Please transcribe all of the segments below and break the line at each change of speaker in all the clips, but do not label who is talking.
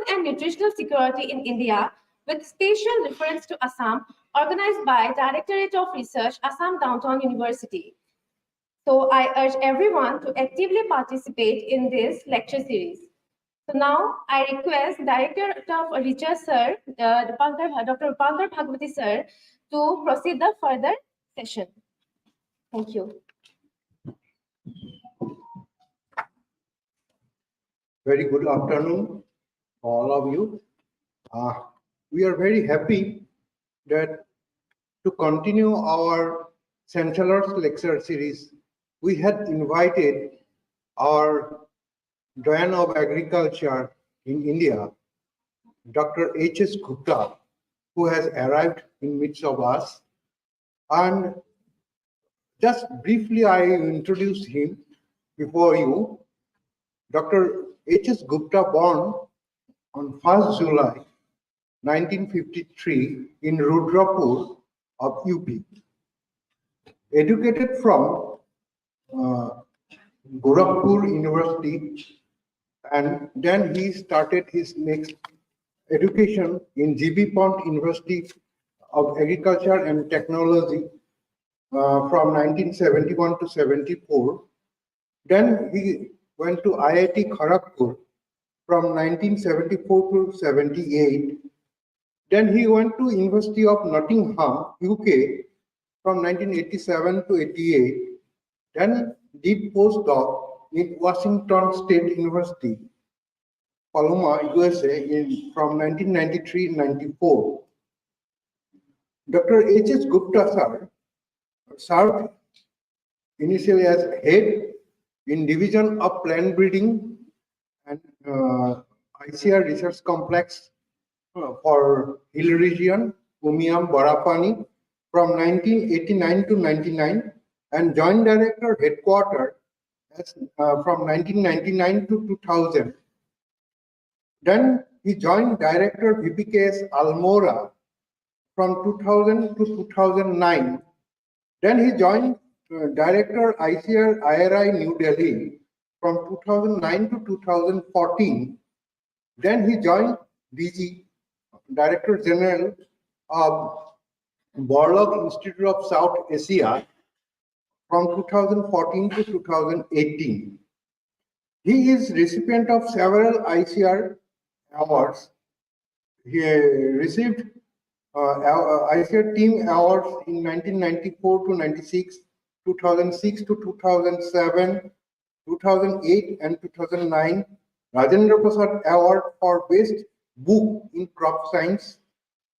and Nutritional Security in India, with special reference to Assam, organized by Directorate of Research, Assam Downtown University. So I urge everyone to actively participate in this lecture series. So now I request Director of Research Sir, Dr. Rupankar Bhagwati Sir, to proceed the further session. Thank you.
Very good afternoon, all of you. We are very happy that to continue our Chancellor's lecture series, we had invited our Doyen of Agriculture in India, Dr. H.S Gupta, who has arrived in midst of us. And just briefly, I introduced him before you. Dr. H.S Gupta, born on 1st July 1953 in Rudrapur of UP. Educated from Gorakhpur University, and then he started his next education in G.B. Pant University of Agriculture and Technology from 1971 to 74. Then he went to IIT Kharagpur from 1974 to 78. Then he went to University of Nottingham, UK from 1987 to 88. Then did postdoc in Washington State University, Paloma, USA from 1993-94. Dr. H.S Gupta sir served initially as head in Division of Plant Breeding and ICR Research Complex for Hill Region, Umiam, Barapani from 1989 to 99, and Joint Director Headquarters from 1999 to 2000. Then he joined Director VPKS Almora from 2000 to 2009. Then he joined Director ICR IRI New Delhi from 2009 to 2014. Then he joined DG, Director General of Borlaug Institute of South Asia from 2014 to 2018. He is recipient of several ICR awards. He received ICR Team Awards in 1994 to 96, 2006 to 2007, 2008 and 2009, Rajendra Prasad Award for Best Book in Crop Science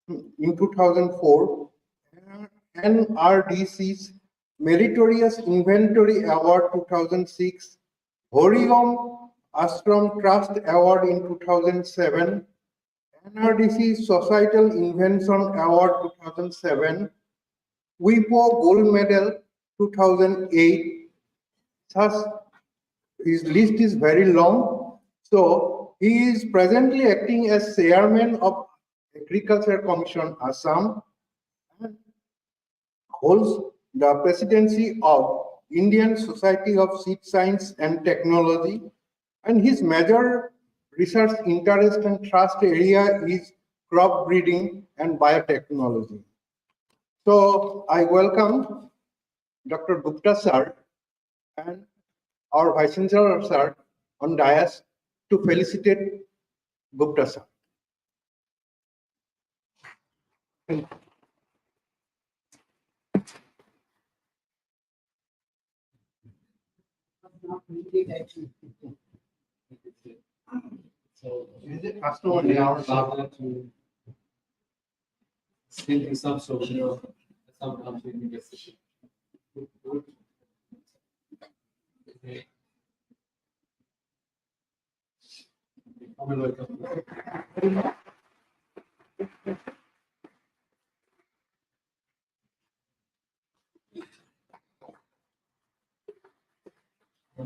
in 2004, NRDC's Meritorious Inventory Award 2006, Horiom Ashram Trust Award in 2007, NRDC Societal Invention Award 2007, WIPO Gold Medal 2008. Thus, his list is very long. So, he is presently acting as Chairman of Agriculture Commission Assam and holds the presidency of Indian Society of Seed Science and Technology, and his major research interest and trust area is crop breeding and biotechnology. So I welcome Dr. Gupta sir and our Vice Chancellor sir on dais to felicitate Gupta sir.
So is it customary in our level to still do some sort of some country investigation? Okay.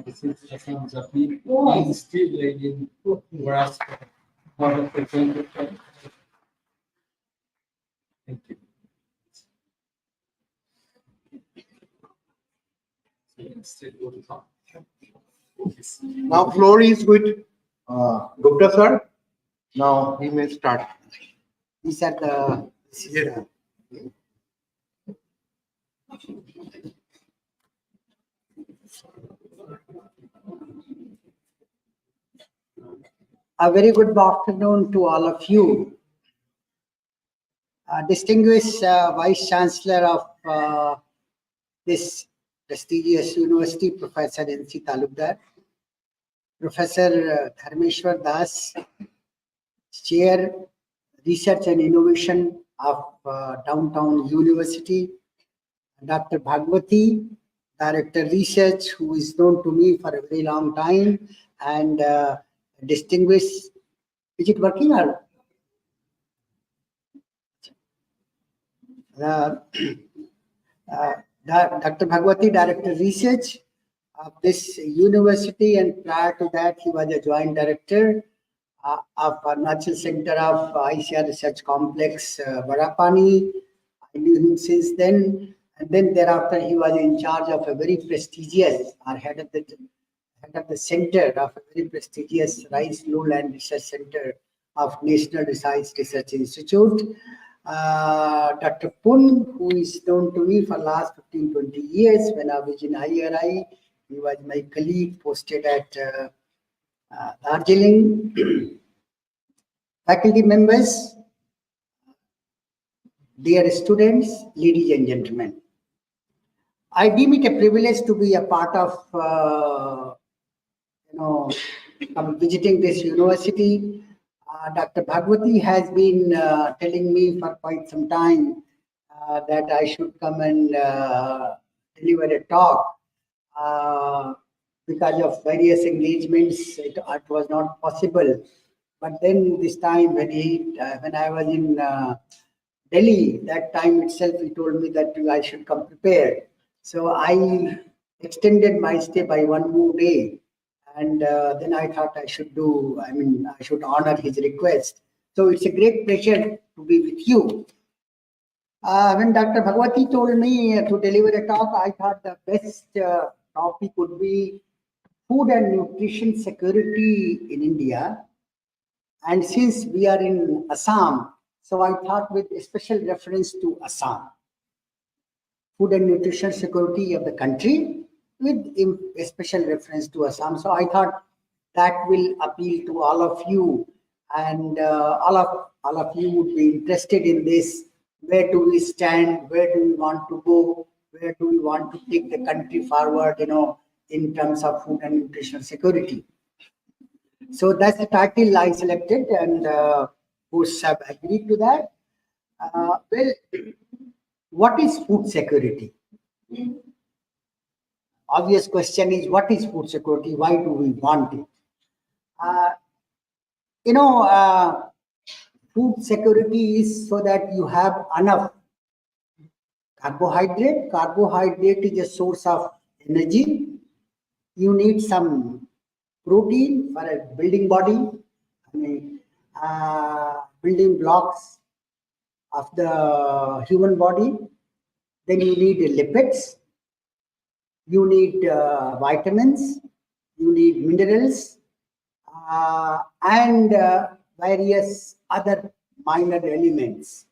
This is Assam Japanese. He's still in whereas one of the Thank you. So instead go to top.
Now floor is with Gupta sir Now he may start.
These are the. This is
Yes.
A very good afternoon to all of you. Distinguished Vice Chancellor of this prestigious university, Professor N.C. Talukdar, Professor Dharmeshwar Das, Chair Research and Innovation of Downtown University, Dr. Bhagwati, Director Research, who is known to me for a very long time, and distinguished, is it working or? Dr. Bhagwati, Director Research of this university, and prior to that, he was a joint director of National Center of ICR Research Complex, Barapani. I knew him since then, and then thereafter he was in charge of a very prestigious, or head of the center of a very prestigious Rice Lowland Research Center of National Research Institute. Dr. Pun, who is known to me for last 15-20 years. When I was in IRI, he was my colleague posted at Darjeeling. Faculty members, dear students, ladies and gentlemen, I deem it a privilege to be a part of visiting this university. Dr. Bhagwati has been telling me for quite some time that I should come and deliver a talk. Because of various engagements, it was not possible. But then this time, when I was in Delhi, that time itself, he told me that I should come prepared. So I extended my stay by one more day. And then I thought I should I should honor his request. So it's a great pleasure to be with you. When Dr. Bhagwati told me to deliver a talk, I thought the best topic would be food and nutrition security in India. And since we are in Assam, so I thought with a special reference to Assam, food and nutrition security of the country, with a special reference to Assam. So I thought that will appeal to all of you, and all of you would be interested in this. Where do we stand? Where do we want to go? Where do we want to take the country forward? In terms of food and nutrition security. So that's the title I selected, and hosts have agreed to that. Well, what is food security? Obvious question is, what is food security? Why do we want it? Food security is so that you have enough carbohydrate. Carbohydrate is a source of energy. You need some protein for a building body, building blocks of the human body. Then you need lipids. You need vitamins, you need minerals, and various other minor elements.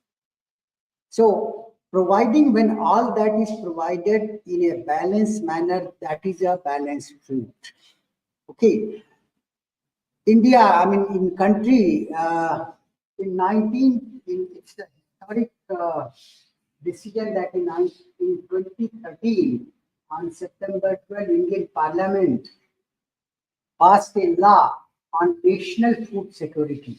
So, providing when all that is provided in a balanced manner, that is a balanced food. Okay. India, in country, it's a historic decision that in 2013, on September 12, Indian Parliament passed a law on National Food Security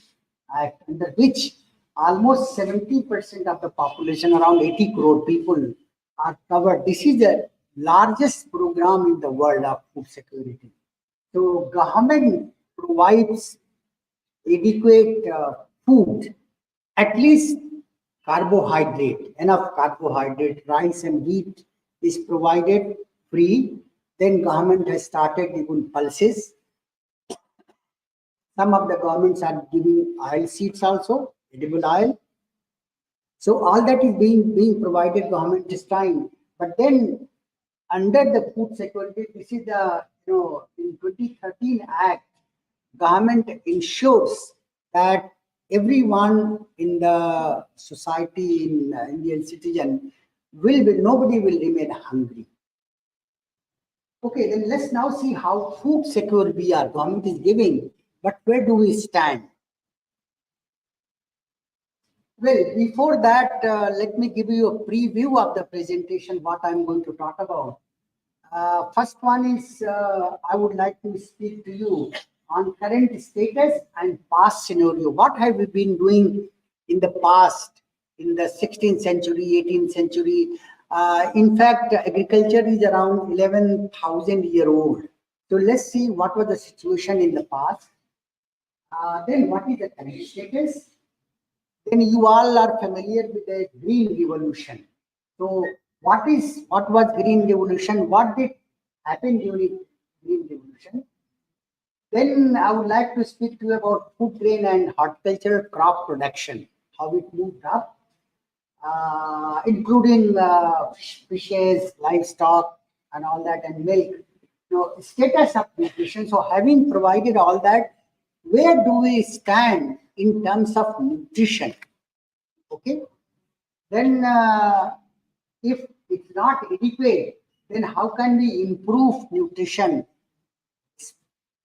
Act, under which almost 70% of the population, around 80 crore people, are covered. This is the largest program in the world of food security. So government provides adequate food, at least carbohydrate, enough carbohydrate, rice and wheat is provided free. Then government has started giving pulses. Some of the governments are giving oil seeds also, edible oil. So all that is being provided government this time. But then under the food security, this is the in 2013 Act, government ensures that everyone in the society, in Indian citizen, nobody will remain hungry. Okay, then let's now see how food secure we are. Government is giving, but where do we stand? Well, before that, let me give you a preview of the presentation, what I'm going to talk about. First one is, I would like to speak to you on current status and past scenario. What have we been doing in the past, in the 16th century, 18th century? In fact, agriculture is around 11,000 year old. So let's see what was the situation in the past. Then what is the current status? Then you all are familiar with the Green Revolution. So what was Green Revolution? What did happen during Green Revolution? Then I would like to speak to you about food grain and horticultural crop production, how it moved up, including fishes, livestock, and all that, and milk. Status of nutrition. So having provided all that, where do we stand in terms of nutrition? Okay. Then if it's not adequate, then how can we improve nutrition?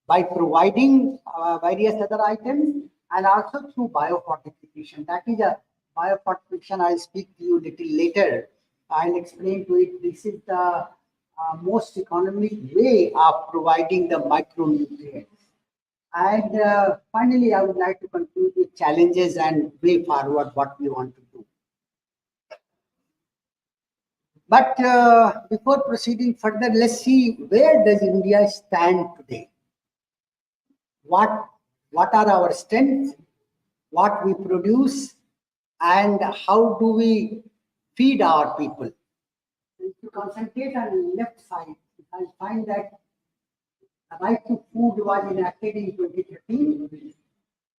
By providing various other items and also through biofortification. That is a biofortification. I'll speak to you a little later. I'll explain to it. This is the most economic way of providing the micronutrients. And finally, I would like to conclude with challenges and way forward what we want to do. But before proceeding further, let's see where does India stand today. What are our strengths, what we produce, and how do we feed our people. If you concentrate on the left side, you can find that the right to food was enacted in 2013.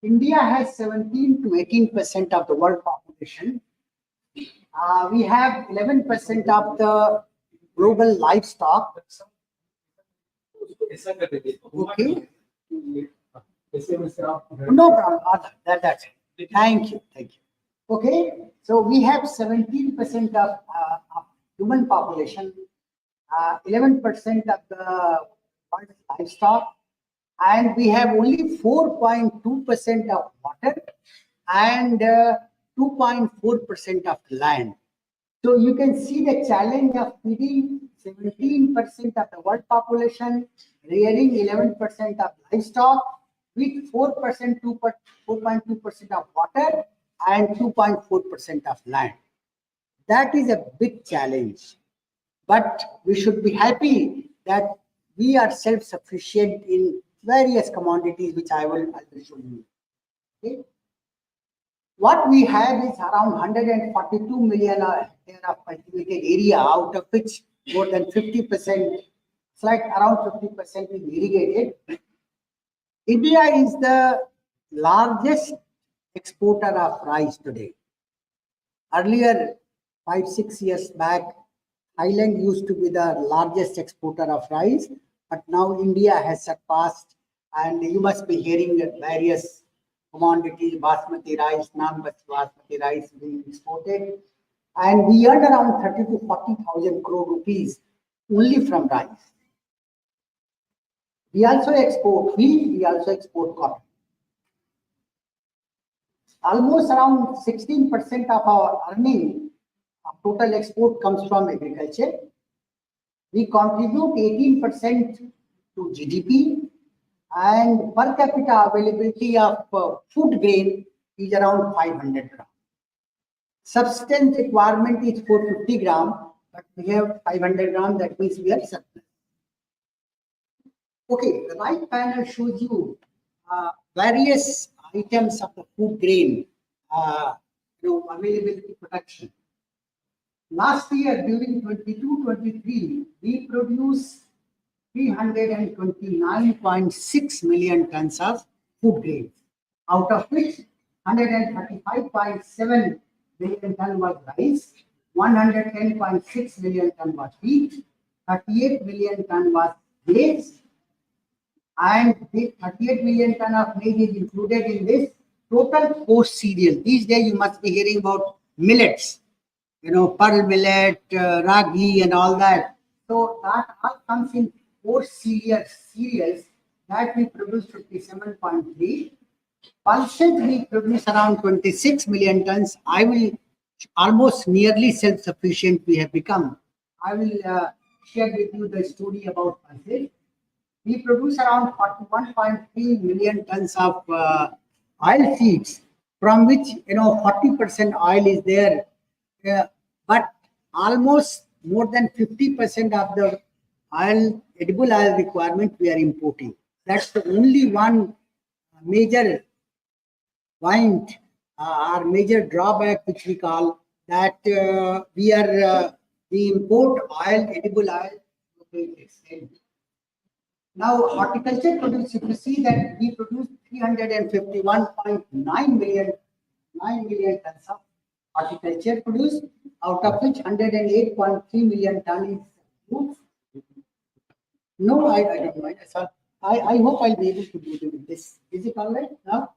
India has 17 to 18% of the world population. We have 11% of the global livestock. Okay. No problem. That's it. Thank you. Okay. So we have 17% of human population, 11% of the world livestock, and we have only 4.2% of water and 2.4% of land. So you can see the challenge of feeding 17% of the world population, rearing 11% of livestock with 4%, 4.2% of water and 2.4% of land. That is a big challenge. But we should be happy that we are self-sufficient in various commodities, which I will show you. Okay. What we have is around 142 million hectare of cultivated area, out of which more than 50%, around 50% is irrigated. India is the largest exporter of rice today. Earlier, 5-6 years back, Thailand used to be the largest exporter of rice, but now India has surpassed, and you must be hearing various commodities, basmati rice, non-basmati rice being exported, and we earn around 30 to 40,000 crore rupees only from rice. We also export wheat, we also export cotton. Almost around 16% of our earning, total export comes from agriculture. We contribute 18% to GDP, and per capita availability of food grain is around 500 grams. Substance requirement is 450 grams, but we have 500 grams, that means we are surplus. Okay, the right panel shows you various items of the food grain availability production. Last year, during 22-23, we produced 329.6 million tons of food grains, out of which 135.7 million tons was rice, 110.6 million tons was wheat, 38 million tons was maize, and the 38 million tons of maize is included in this total coarse cereal. These days you must be hearing about millets, pearl millet, ragi and all that. So that all comes in coarse cereals that we produce 57.3. Pulses we produce around 26 million tons. I will almost nearly self-sufficient we have become. I will share with you the story about pulses. We produce around 41.3 million tons of oil seeds, from which 40% oil is there, but almost more than 50% of the edible oil requirement we are importing. That's the only one major point or major drawback which we call that we import edible oil. Now, horticulture produce, if you see that we produce 351.9 million tons of horticulture produce, out of which 108.3 million tons is fruits. No, I don't mind. I hope I'll be able to do this. Is it all right now?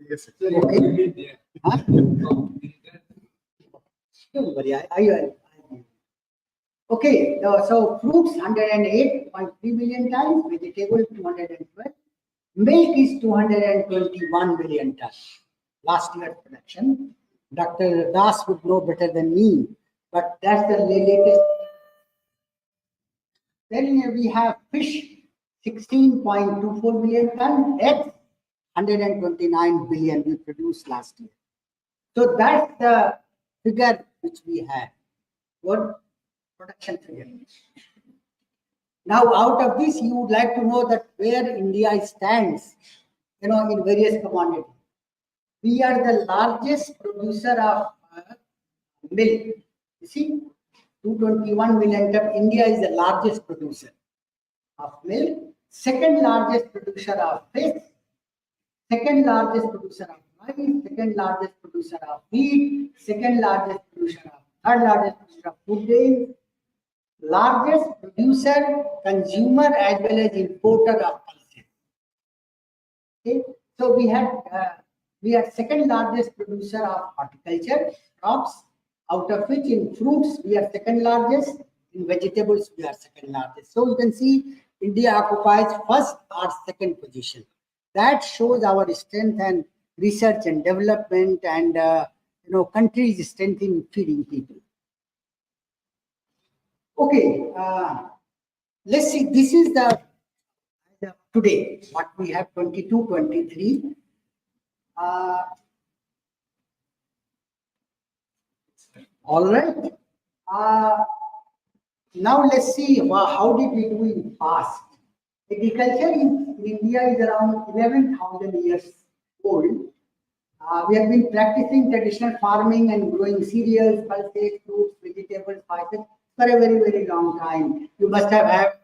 Yes, sir.
Okay. Huh? Don't worry. Okay, so fruits 108.3 million tons, vegetable 212, milk is 221 million tons. Last year's production. Dr. Das would know better than me, but that's the latest. Then we have fish 16.24 million tons, eggs 129 billion we produced last year. So that's the figure which we have. What? Production figure. Now, out of this, you would like to know that where India stands, in various commodities. We are the largest producer of milk. You see, 221 million tons. India is the largest producer of milk, second largest producer of fish, second largest producer of rice, second largest producer of wheat, second largest producer of, third largest producer of food grains, largest producer, consumer as well as importer of pulses. Okay, so we are second largest producer of horticulture crops, out of which in fruits we are second largest, in vegetables we are second largest. So you can see India occupies first or second position. That shows our strength and research and development and country's strength in feeding people. Okay, let's see. This is the today what we have 22, 23. All right. Now let's see how did we do in past. Agriculture in India is around 11,000 years old. We have been practicing traditional farming and growing cereals, pulses, fruits, vegetables, spices for a very, very long time. You must have had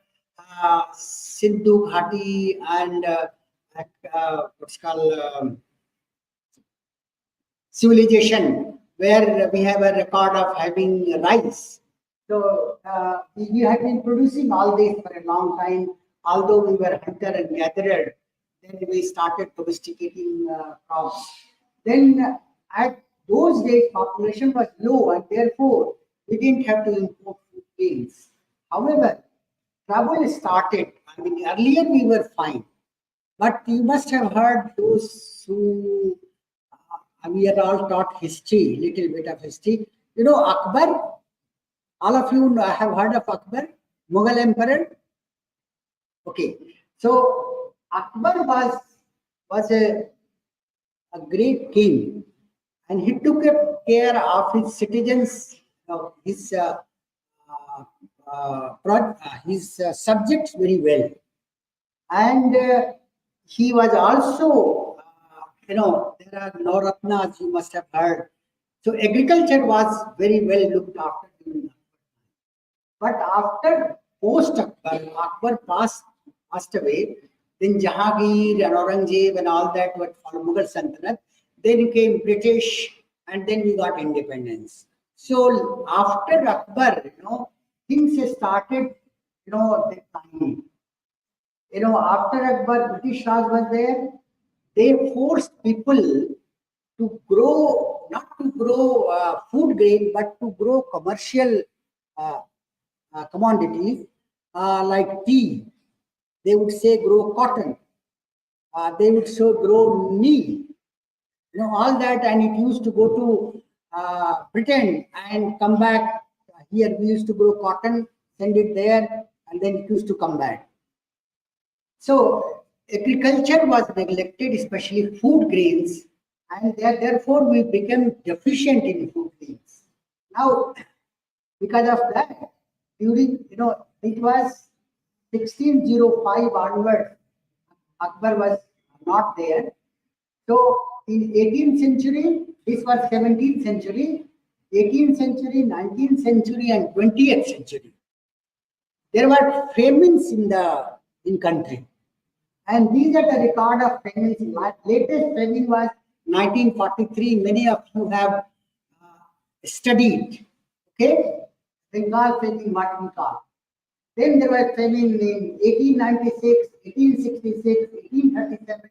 Sindhu Ghati and what's called civilization, where we have a record of having rice. So we have been producing all this for a long time. Although we were hunter and gatherer, then we started domesticating crops. Then at those days, population was low, and therefore we didn't have to import food grains. However, trouble started. I mean, earlier we were fine, but you must have heard those who we are all taught history, little bit of history. Akbar. All of you have heard of Akbar, Mughal emperor. Okay, so Akbar was a great king, and he took care of his citizens, his subjects very well, and he was also, there are Navratnas you must have heard. So agriculture was very well looked after during Akbar. But after Akbar passed away, then Jahangir and Aurangzeb and all that what followed Mughal Sultanate, then came British, and then we got independence. So after Akbar, things started, declining. After Akbar, British Raj was there. They forced people to grow, not to grow food grain, but to grow commercial commodities like tea. They would say grow cotton. They would say grow meal. All that, and it used to go to Britain and come back here. We used to grow cotton, send it there, and then it used to come back. So agriculture was neglected, especially food grains, and therefore we became deficient in food grains. Now, because of that, during it was 1605 onwards, Akbar was not there. So in 18th century, this was 17th century, 18th century, 19th century, and 20th century. There were famines in country, and these are the record of famines. Latest famine was 1943. Many of you have studied. Okay, Bengal famine, what we call. Then there was famine in 1896, 1866, 1837.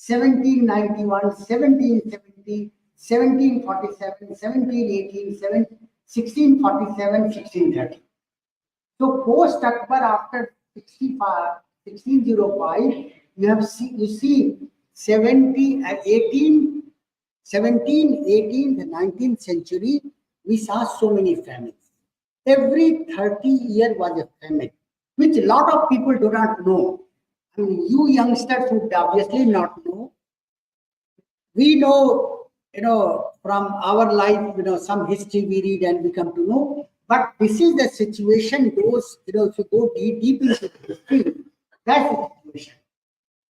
1791, 1770, 1747, 1718, 1647, 1630. So post Akbar, after 1605, you see 17, 18th, 19th century, we saw so many famines. Every 30 years was a famine, which a lot of people do not know. I mean, you youngsters would obviously not know. We know, from our life, some history we read and we come to know. But this is the situation. Those, if you go deep into history, that's the situation.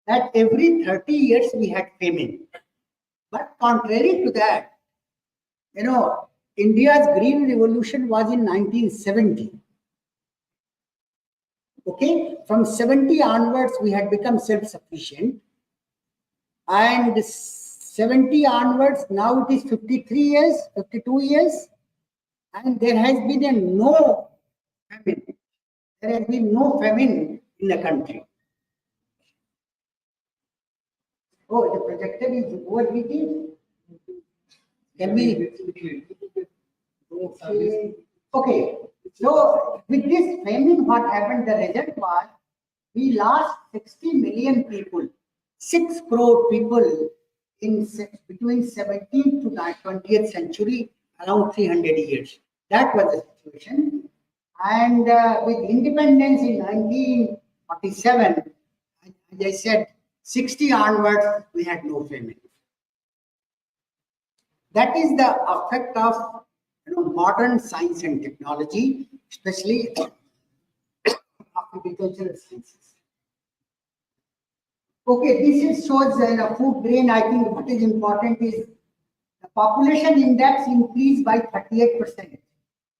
That every 30 years we had famine. But contrary to that, India's Green Revolution was in 1970. Okay, from 70 onwards, we had become self-sufficient, and 70 onwards, now it is 53 years, 52 years, and there has been no famine. There has been no famine in the country. Oh, the projector is overheating. Can we? Okay. So with this famine, what happened, the result was we lost 60 million people, 6 crore people in between 17th to 20th century, around 300 years. That was the situation. And with independence in 1947, as I said, 60 onwards, we had no famine. That is the effect of modern science and technology, especially agricultural sciences. Okay, this shows food grain. I think what is important is the population index increased by 38%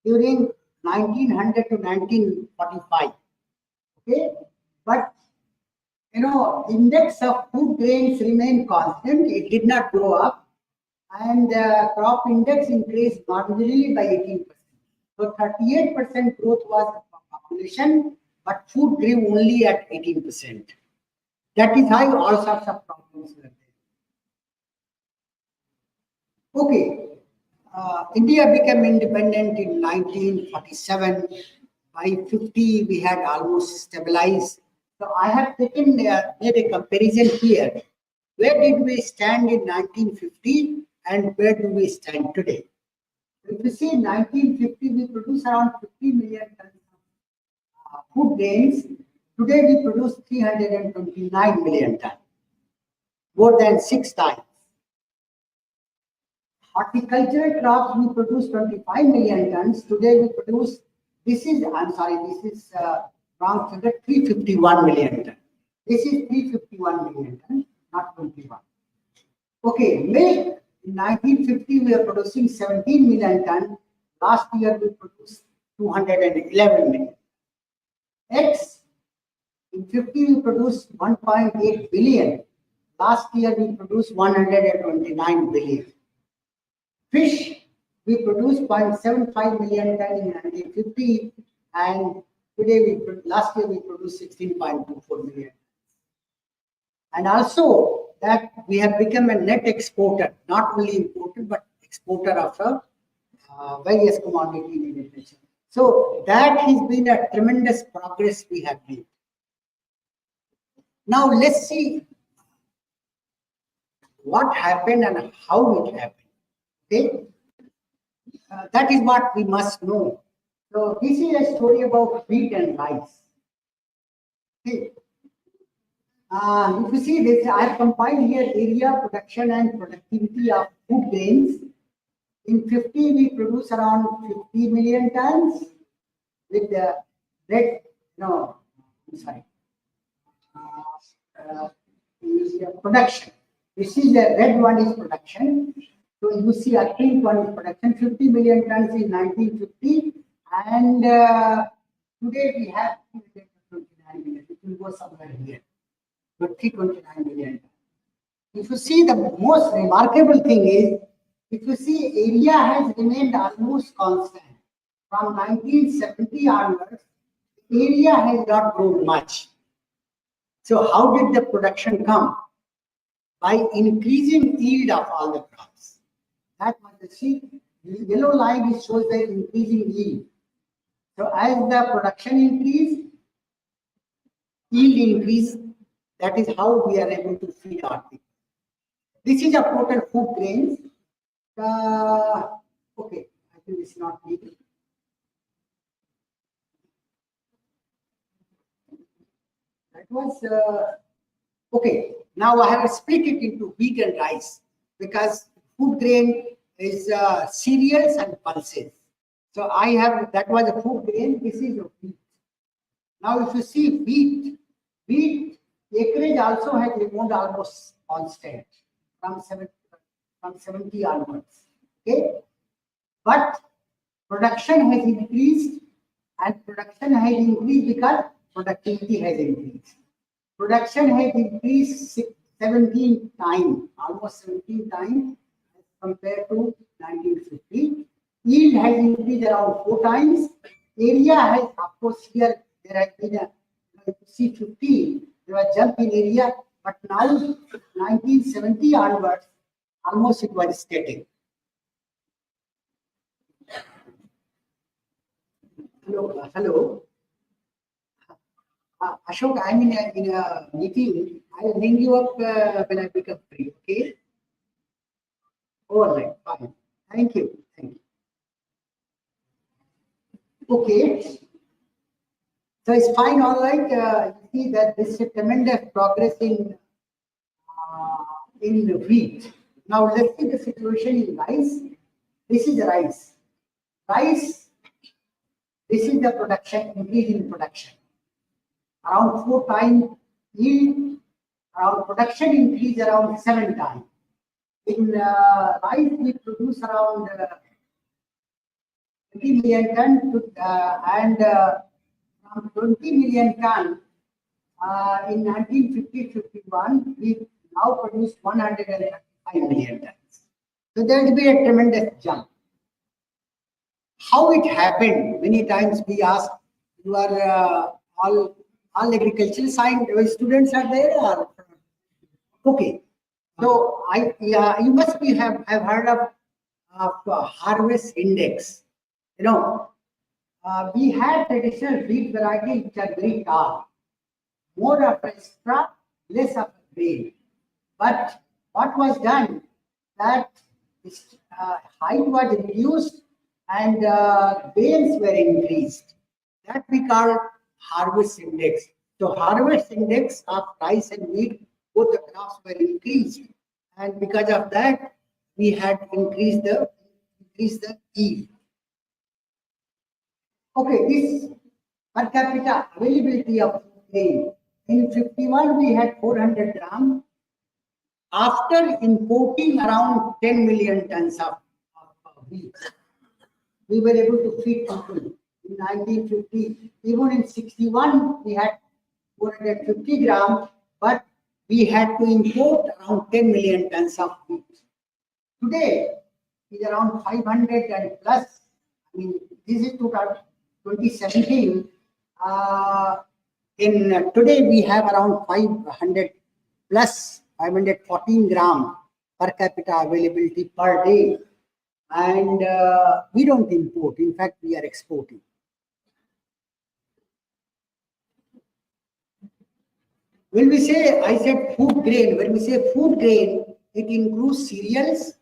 during 1900 to 1945. Okay, but index of food grains remained constant. It did not go up. And crop index increased marginally by 18%. So 38% growth was the population, but food grew only at 18%. That is how all sorts of problems were there. Okay, India became independent in 1947. By 50, we had almost stabilized. So I have taken made a comparison here. Where did we stand in 1950? And where do we stand today? If you see 1950, we produced around 50 million tons of food grains. Today we produce 329 million tons, more than 6 times. Horticultural crops, we produce 25 million tons. Today we produce, wrong figure, 351 million tons. This is 351 million tons, not 21. Okay, milk. In 1950, we are producing 17 million tons. Last year, we produced 211 million. Eggs, in 50, we produced 1.8 billion. Last year, we produced 129 billion. Fish, we produced 0.75 million tons in 1950, and last year, we produced 16.24 million. And also, that we have become a net exporter, not only importer, but exporter of various commodity in agriculture. So that has been a tremendous progress we have made. Now let's see what happened and how it happened. Okay, that is what we must know. So this is a story about wheat and rice. Okay. If you see this, I have compiled here area, production, and productivity of food grains. In 50, we produce around 50 million tons with the red, no, I'm sorry, production. This is the red one is production. So you see a pink one is production, 50 million tons in 1950. And today we have 29 million. It will go somewhere here. 29 million. If you see, the most remarkable thing is, if you see, area has remained almost constant. From 1970 onwards, area has not grown much. So how did the production come? By increasing yield of all the crops. That was the see, the yellow line shows the increasing yield. So as the production increase, yield increase. That is how we are able to feed our people. This is a total food grains. Okay, I think it's not legal. That was okay. Now I have split it into wheat and rice because food grain is cereals and pulses. So I have, that was a food grain. This is a wheat. Now if you see wheat acreage also has remained almost constant from 70 onwards. Okay, but production has increased, and production has increased because productivity has increased. Production has increased 17 times, almost 17 times as compared to 1950. Yield has increased around 4 times. Area has, of course, here there has been a, see 50. There was jump in area, but now 1970 onwards, almost it was static. Hello. Ashok, I'm in a meeting. I'll ring you up when I become free. Okay. All right. Fine. Thank you. Thank you. Okay. So it's fine, all right. You see that this is tremendous progress in the wheat. Now let's see the situation in rice. This is rice. Rice. This is the production, increase in production. Around 4 times yield. Around production increase around 7 times. In rice, we produce around 20 million tons and from 20 million tons in 1950-51, we now produce 135 million tons. So there will be a tremendous jump. How it happened? Many times we ask, you are all agricultural science students are there, or okay? So you must be have heard of harvest index. You know, we had traditional wheat varieties which are very tall, more of a straw, less of a grain. But what was done, that height was reduced and grains were increased. That we call harvest index. So harvest index of rice and wheat, both the crops were increased, and because of that, we had increased the yield. Okay, this per capita availability of grain. In 51, we had 400 grams. After importing around 10 million tons of wheat, we were able to feed people. In 1950, even in 61, we had 450 grams, but we had to import around 10 million tons of wheat. Today, is around 500 and plus. I mean, this is 2017. Today we have around 500 plus 514 gram per capita availability per day. And we don't import. In fact, we are exporting. When we say, I said food grain, when we say food grain, it includes cereals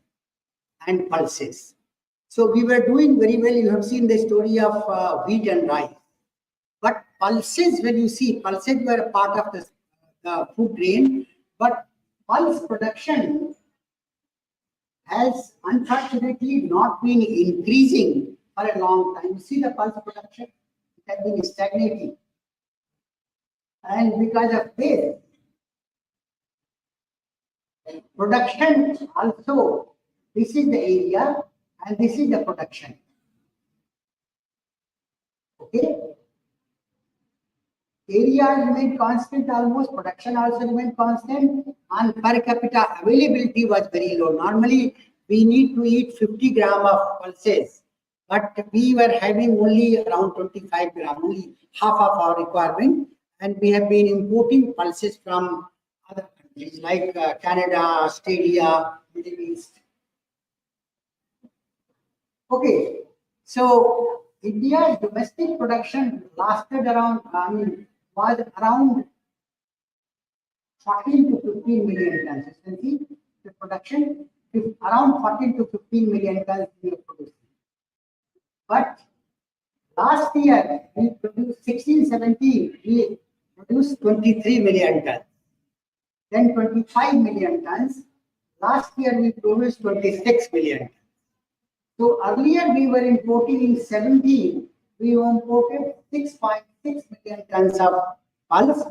and pulses. So we were doing very well. You have seen the story of wheat and rice. But pulses, when you see, pulses were a part of the food grain, but pulse production has unfortunately not been increasing for a long time. You see the pulse production, it has been stagnating. And because of this, production also, this is the area and this is the production. Okay? Area remained constant almost, production also remained constant, and per capita availability was very low. Normally, we need to eat 50 gram of pulses, but we were having only around 25 gram, only half of our requirement, and we have been importing pulses from other countries like Canada, Australia, Middle East. Okay, so India's domestic production lasted around, was around 14 to 15 million tons. You can see the production is around 14 to 15 million tons we are producing. But last year we produced 16-17, we produced 23 million tons. Then 25 million tons. Last year we produced 26 million tons. So earlier we were importing in 17, we imported 6.6 million tons of pulse.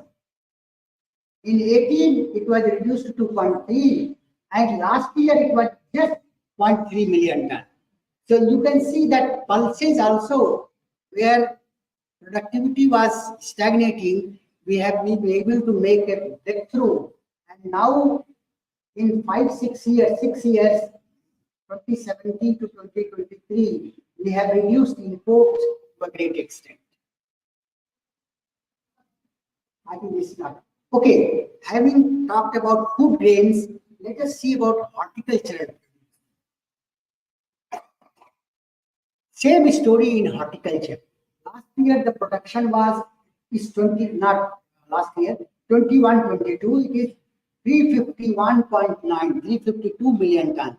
In 18, it was reduced to 2.3, and last year it was just 0.3 million tons. So you can see that pulses also, where productivity was stagnating, we have been able to make a breakthrough. And now in 6 years, 2017 to 2023, we have reduced imports to a great extent. I think this is not. Okay, having talked about food grains, let us see about horticulture. Same story in horticulture. Last year the production is 20, not last year, 21-22, it is 351.9, 352 million tons.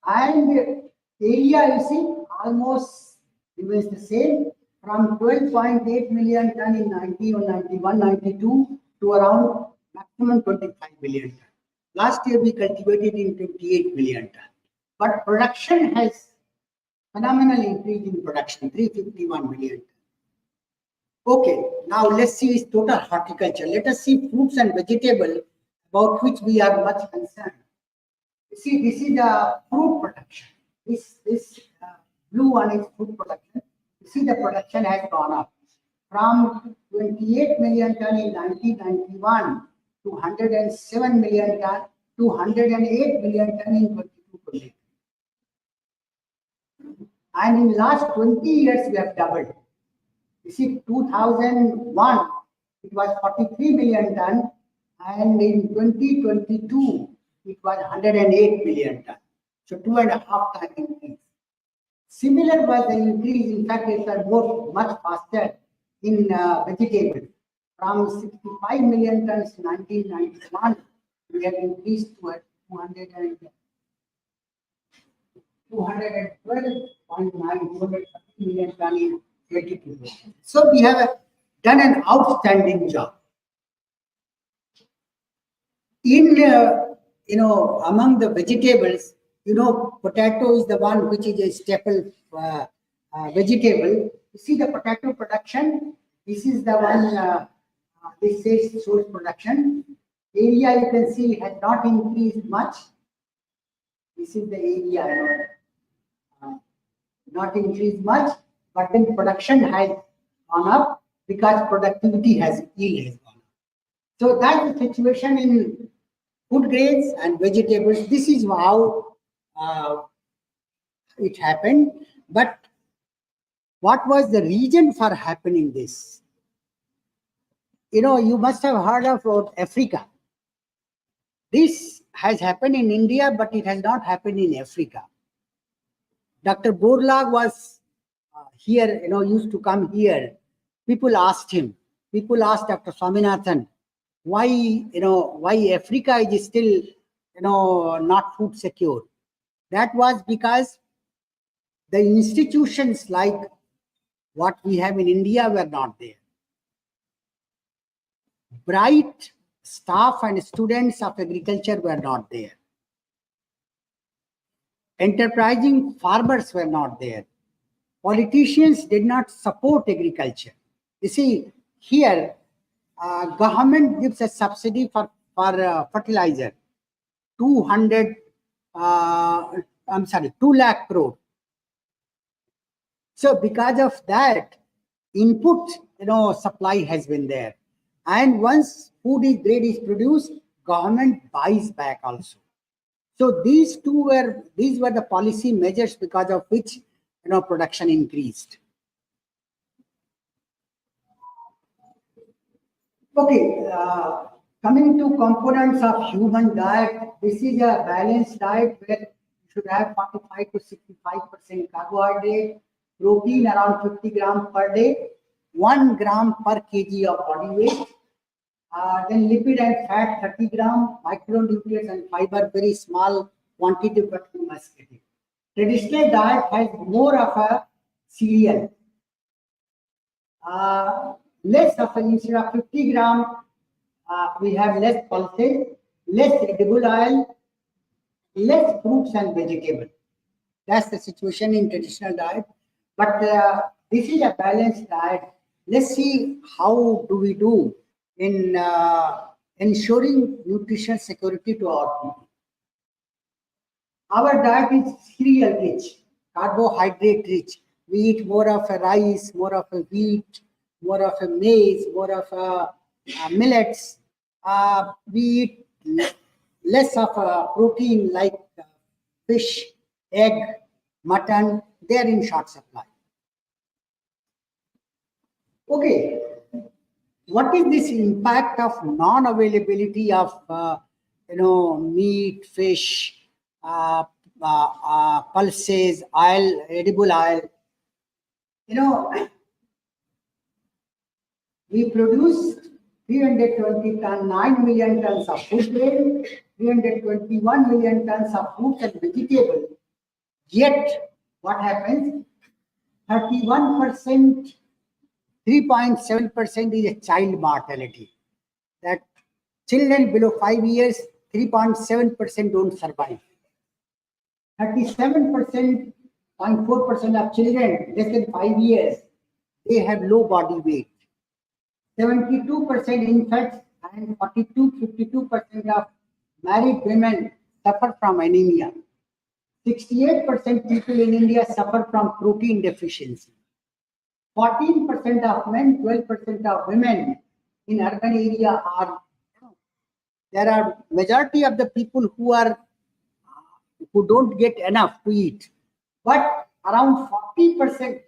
And area, you see, almost remains the same, from 12.8 million ton in 90 or 91, 92 to around maximum 25 million ton. Last year we cultivated in 28 million ton. But production has phenomenal increase in production, 351 million ton. Okay, now let's see total horticulture. Let us see fruits and vegetables about which we are much concerned. You see, this is the fruit production. This blue one is fruit production. You see, the production has gone up from 28 million ton in 1991 to 107 million ton to 108 million ton in 2022. And in last 20 years, we have doubled. You see, 2001, it was 43 million ton, and in 2022, it was 108 million ton. So 2.5 times increase. Similar was the increase, in fact, it was much faster in vegetables. From 65 million tons in 1991, we have increased to 212.9, 230 million ton in 22. So we have done an outstanding job. In among the vegetables, potato is the one which is a staple vegetable. You see the potato production. This is the one. This says source production. Area, you can see, has not increased much. This is the area. Not increased much, but then production has gone up because productivity yield has gone up. So that's the situation in food grains and vegetables. This is how it happened. But what was the reason for happening this? You must have heard of Africa. This has happened in India, but it has not happened in Africa. Dr. Borlaug was here, used to come here. People asked him, people asked Dr. Swaminathan, why Africa is still, not food secure. That was because the institutions like what we have in India were not there. Bright staff and students of agriculture were not there. Enterprising farmers were not there. Politicians did not support agriculture. You see, here, government gives a subsidy for fertilizer, 2 lakh crore. So because of that, input, supply has been there. And once food grade is produced, government buys back also. So these were the policy measures because of which, production increased. Okay, coming to components of human diet, this is a balanced diet where you should have 45 to 65% carbohydrate, protein around 50 grams per day, 1 gram per kg of body weight, then lipid and fat 30 grams, micronutrients and fiber very small quantity but we must get it. Traditional diet has more of a cereal. Less of instead of 50 grams, we have less pulses, less edible oil, less fruits and vegetables. That's the situation in traditional diet. But this is a balanced diet. Let's see how do we do in ensuring nutrition security to our people. Our diet is cereal rich, carbohydrate rich. We eat more of a rice, more of a wheat, more of a maize, more of a millets. We eat less of a protein like fish, egg, mutton. They are in short supply. Okay, what is this impact of non-availability of meat, fish, pulses, oil, edible oil? We produced 9 million tons of food grain, 321 million tons of fruits and vegetables. Yet, what happens? 31%, 3.7% is a child mortality. That children below 5 years, 3.7% don't survive. 37%, 0.4% of children less than 5 years, they have low body weight. 72% infants and 52% of married women suffer from anemia. 68% people in India suffer from protein deficiency. 14% of men, 12% of women in urban area are, there are majority of the people who don't get enough to eat. But around 14%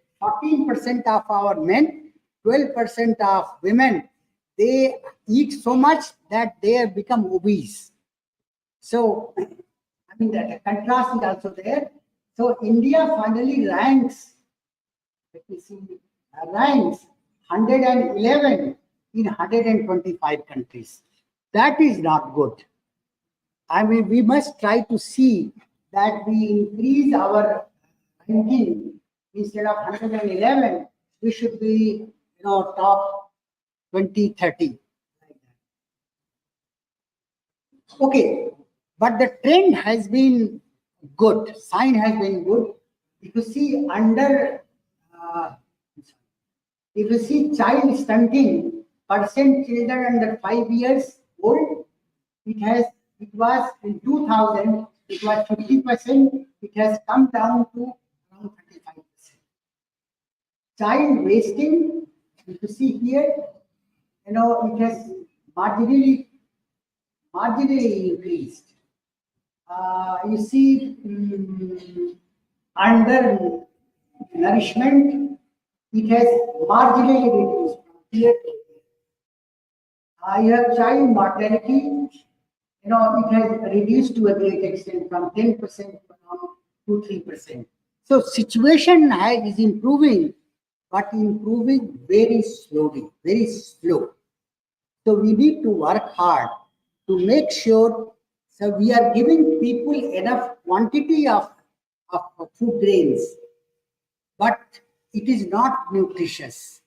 of our men, 12% of women, they eat so much that they have become obese. So, I mean, that contrast is also there. So, India finally ranks, let me see, ranks 111 in 125 countries. That is not good. I mean, we must try to see that we increase our ranking. Instead of 111, we should be, top 20, 30. Okay, but the trend has been good. Sign has been good. If you see if you see child stunting, percent children under 5 years old, it was in 2000, it was 50%, it has come down to around 35%. Child wasting, if you see here, it has marginally increased. You see, under nourishment, it has marginally reduced from here to here. You have child mortality, it has reduced to a great extent from 10% to 3%. So situation is improving, but improving very slowly, very slow. So we need to work hard to make sure so we are giving people enough quantity of food grains, but it is not nutritious.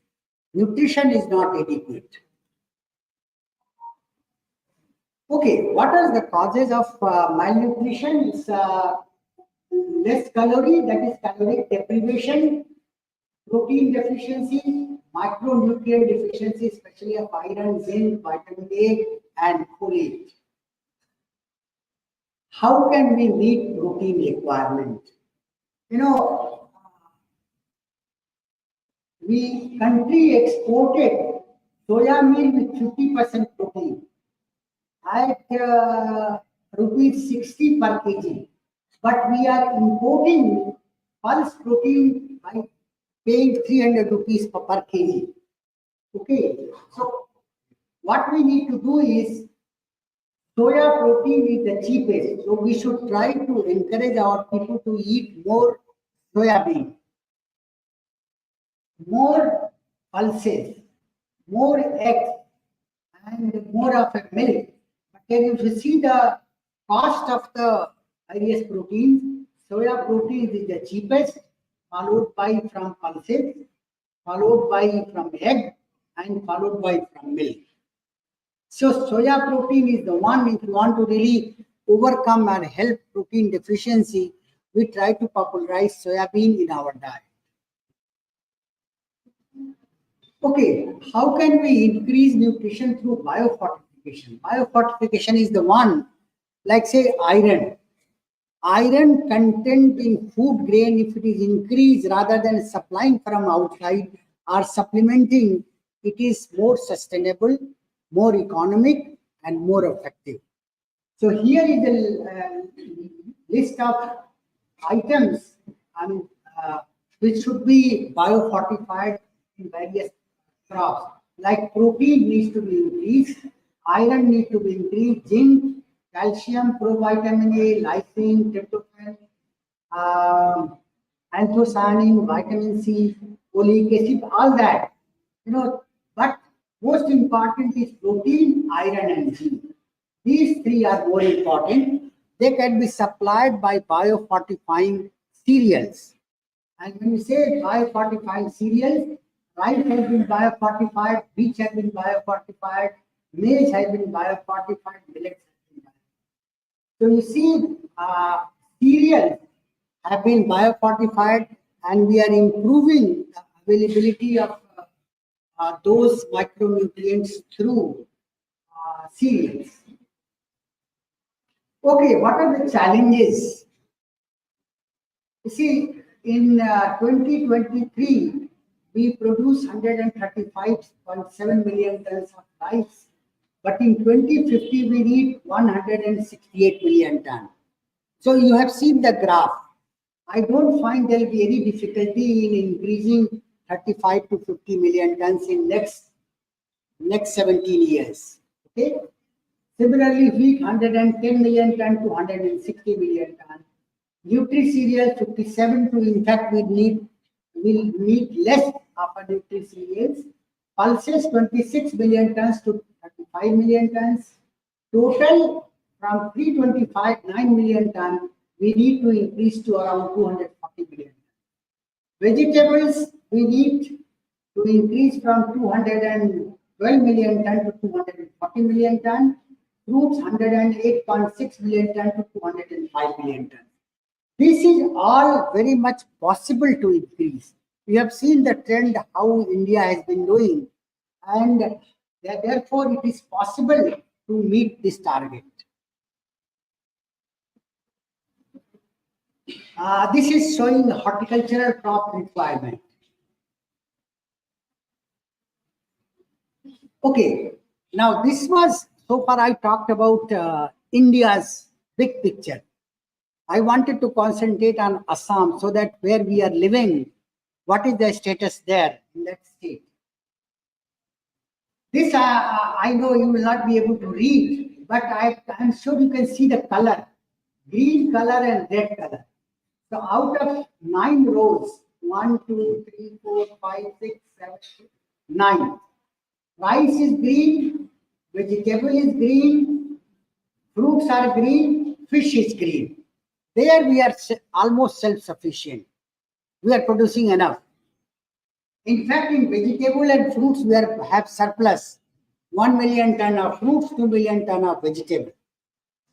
Nutrition is not adequate. Okay, what are the causes of malnutrition? It's less calorie, that is caloric deprivation, protein deficiency, micronutrient deficiency, especially of iron, zinc, vitamin A, and folate. How can we meet protein requirement? We country exported soya meal with 50% protein at rupees 60 per kg, but we are importing pulse protein by paying 300 rupees per kg. Okay, so what we need to do is soya protein is the cheapest, so we should try to encourage our people to eat more soya bean, more pulses, more eggs, and more of a milk. But then if you see the cost of the various proteins, soya protein is the cheapest, followed by from pulses, followed by from egg, and followed by from milk. So soya protein is the one, if you want to really overcome and help protein deficiency, we try to popularize soya bean in our diet. Okay, how can we increase nutrition through biofortification? Biofortification is the one, like say iron. Iron content in food grain, if it is increased rather than supplying from outside or supplementing, it is more sustainable, more economic, and more effective. So here is the list of items which should be biofortified in various crops. Like protein needs to be increased, iron needs to be increased, zinc, calcium, provitamin A, lysine, tryptophan, anthocyanin, vitamin C, folic acid, all that. But most important is protein, iron, and zinc. These three are more important. They can be supplied by biofortifying cereals. And when we say biofortifying cereals, rice has been biofortified, wheat has been biofortified, maize has been biofortified, millet has been biofortified. So you see, cereals have been biofortified, and we are improving the availability of those micronutrients through cereals. Okay, what are the challenges? You see, in 2023, we produce 135.7 million tons of rice, but in 2050, we need 168 million tons. So you have seen the graph. I don't find there will be any difficulty in increasing 35 to 50 million tons in next 17 years. Okay. Similarly, wheat 110 million ton to 160 million ton. Nutri-cereals 57 to, in fact, will need less of a nutri-cereals. Pulses 26 million tons to 35 million tons. Total from 9 million ton, we need to increase to around 240 million. Vegetables, we need to increase from 212 million ton to 240 million ton. Fruits 108.6 million ton to 205 million ton. This is all very much possible to increase. We have seen the trend how India has been doing, and therefore it is possible to meet this target. This is showing the horticultural crop requirement. Okay, now this was, so far I talked about India's big picture. I wanted to concentrate on Assam so that where we are living, what is the status there in that state. This I know you will not be able to read, but I'm sure you can see the color, green color and red color. So out of 9 rows, 1, 2, 3, 4, 5, 6, 7, 8, 9. Rice is green, vegetable is green, fruits are green, fish is green. There we are almost self-sufficient. We are producing enough. In fact, in vegetable and fruits, we have surplus. 1 million ton of fruits, 2 million ton of vegetable.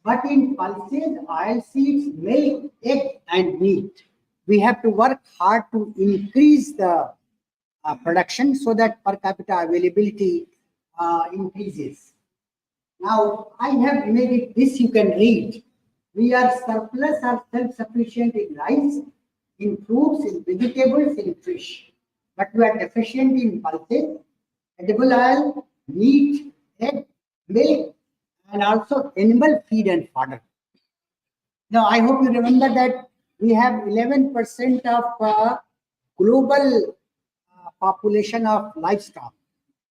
But in pulses, oilseeds, milk, egg, and meat, we have to work hard to increase the production so that per capita availability increases. Now, I have made it this, you can read. We are surplus or self-sufficient in rice, in fruits, in vegetables, in fish. But we are deficient in pulses, edible oil, meat, egg, milk, and also animal feed and fodder. Now, I hope you remember that we have 11% of global population of livestock.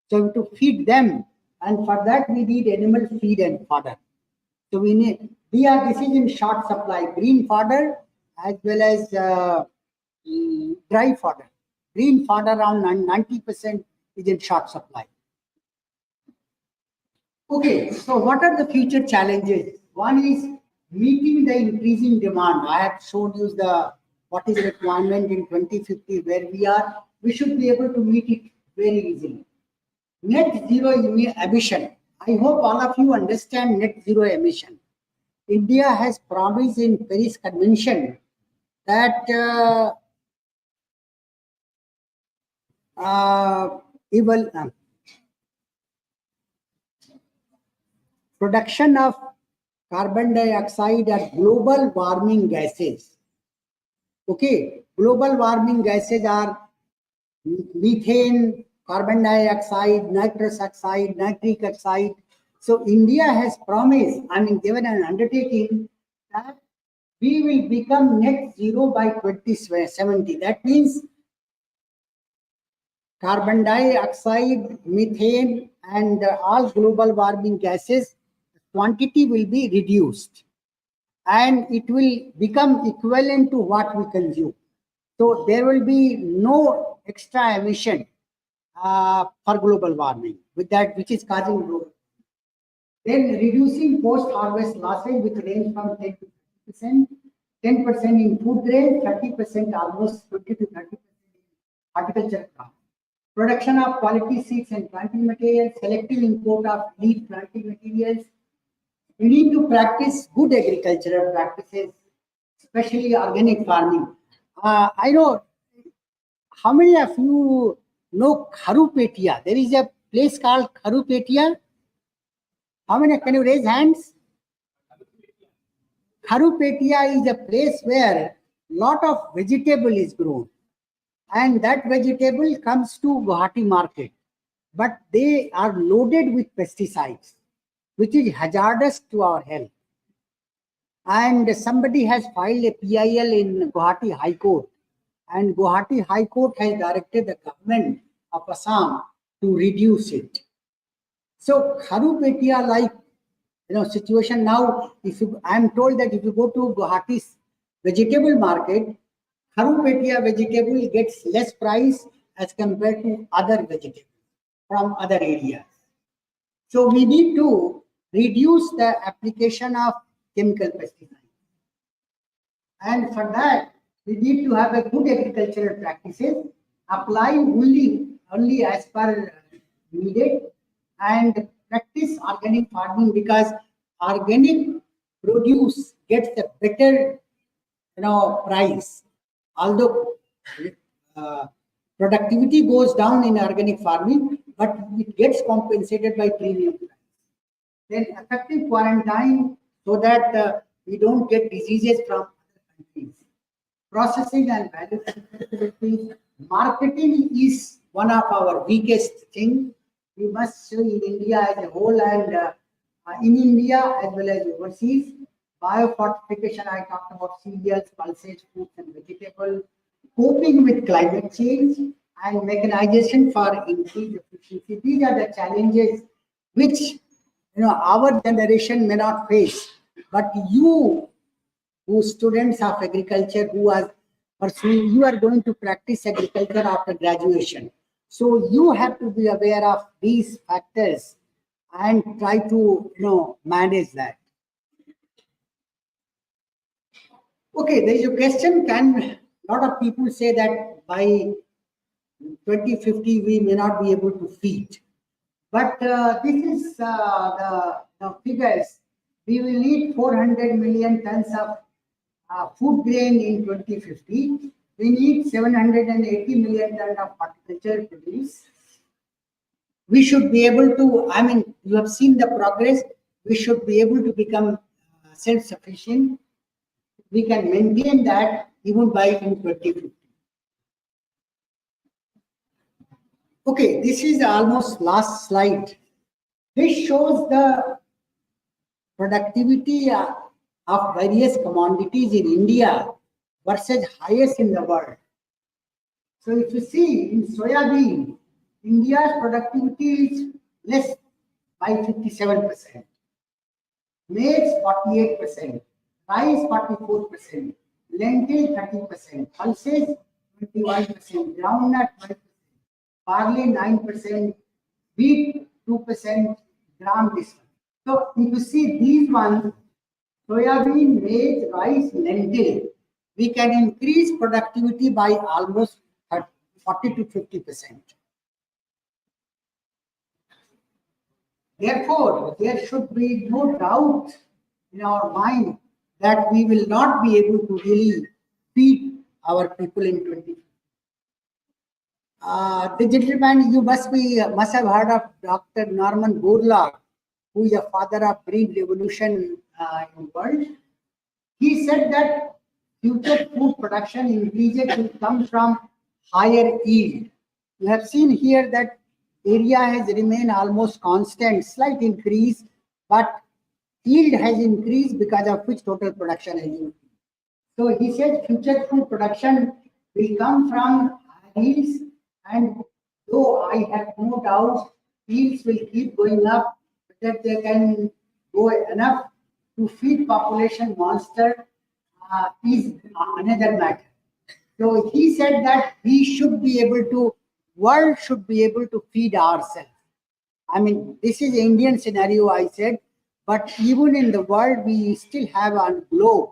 So to feed them, and for that we need animal feed and fodder. So this is in short supply, green fodder as well as dry fodder. Green fodder around 90% is in short supply. Okay, so what are the future challenges? One is meeting the increasing demand. I have shown you what is the requirement in 2050 where we are. We should be able to meet it very easily. Net zero emission. I hope all of you understand net zero emission. India has promised in Paris Convention that production of carbon dioxide are global warming gases. Okay, global warming gases are methane, carbon dioxide, nitrous oxide, nitric oxide. So India has promised, given an undertaking that we will become net zero by 2070. That means carbon dioxide, methane, and all global warming gases quantity will be reduced, and it will become equivalent to what we consume. So there will be no extra emission for global warming with that, which is causing growth. Then reducing post-harvest losses, which range from 10 to 30%, 10% in food grain, 30%, almost 20 to 30% in horticulture crops. Production of quality seeds and planting materials, selective import of elite planting materials. We need to practice good agricultural practices, especially organic farming. I know, how many of you know Kharupetia? There is a place called Kharupetia. How many? Can you raise hands? Kharupetia is a place where lot of vegetable is grown, and that vegetable comes to Guwahati market, but they are loaded with pesticides, which is hazardous to our health. And somebody has filed a PIL in Guwahati High Court, and Guwahati High Court has directed the government of Assam to reduce it. So Kharupetia situation now, I am told that if you go to Guwahati's vegetable market, Kharupetia vegetable gets less price as compared to other vegetables from other areas. So we need to reduce the application of chemical pesticides. And for that, we need to have a good agricultural practices, apply only as per needed, and practice organic farming, because organic produce gets a better price. Although productivity goes down in organic farming, but it gets compensated by premium price. Then effective quarantine so that we don't get diseases from other countries. Processing and value capabilities. Marketing is one of our weakest thing. We must show in India as a whole, and in India as well as overseas. Biofortification, I talked about cereals, pulses, fruits and vegetables. Coping with climate change and mechanization for increased efficiency. These are the challenges which our generation may not face, but you, who students of agriculture, who are pursuing, you are going to practice agriculture after graduation. So you have to be aware of these factors and try to manage that. Okay, there is a question. Can a lot of people say that by 2050 we may not be able to feed? But this is the figures. We will need 400 million tons of food grain in 2050. We need 780 million tons of horticulture produce. We should be able to, I mean, you have seen the progress. We should be able to become self-sufficient. We can maintain that even by in 2050. Okay, this is almost last slide. This shows the productivity of various commodities in India versus highest in the world. So if you see in soybean, India's productivity is less by 57%, maize 48%, rice 44%, lentil 30%, pulses 21%, groundnut 12%, barley 9%, wheat 2%, gram this one. So if you see these ones, soybean, maize, rice, lentil, we can increase productivity by almost 40 to 50%. Therefore, there should be no doubt in our mind that we will not be able to really feed our people in 2050. The gentleman, you must have heard of Dr. Norman Borlaug, who is a father of green revolution in the world. He said that future food production increases will come from higher yield. You have seen here that area has remained almost constant, slight increase, but yield has increased, because of which total production has increased. So he said future food production will come from yields, and though I have no doubt yields will keep going up, that they can go enough to feed population monster is another matter. So he said that we should be able to, world should be able to feed ourselves. I mean, this is Indian scenario, I said, but even in the world, we still have on globe,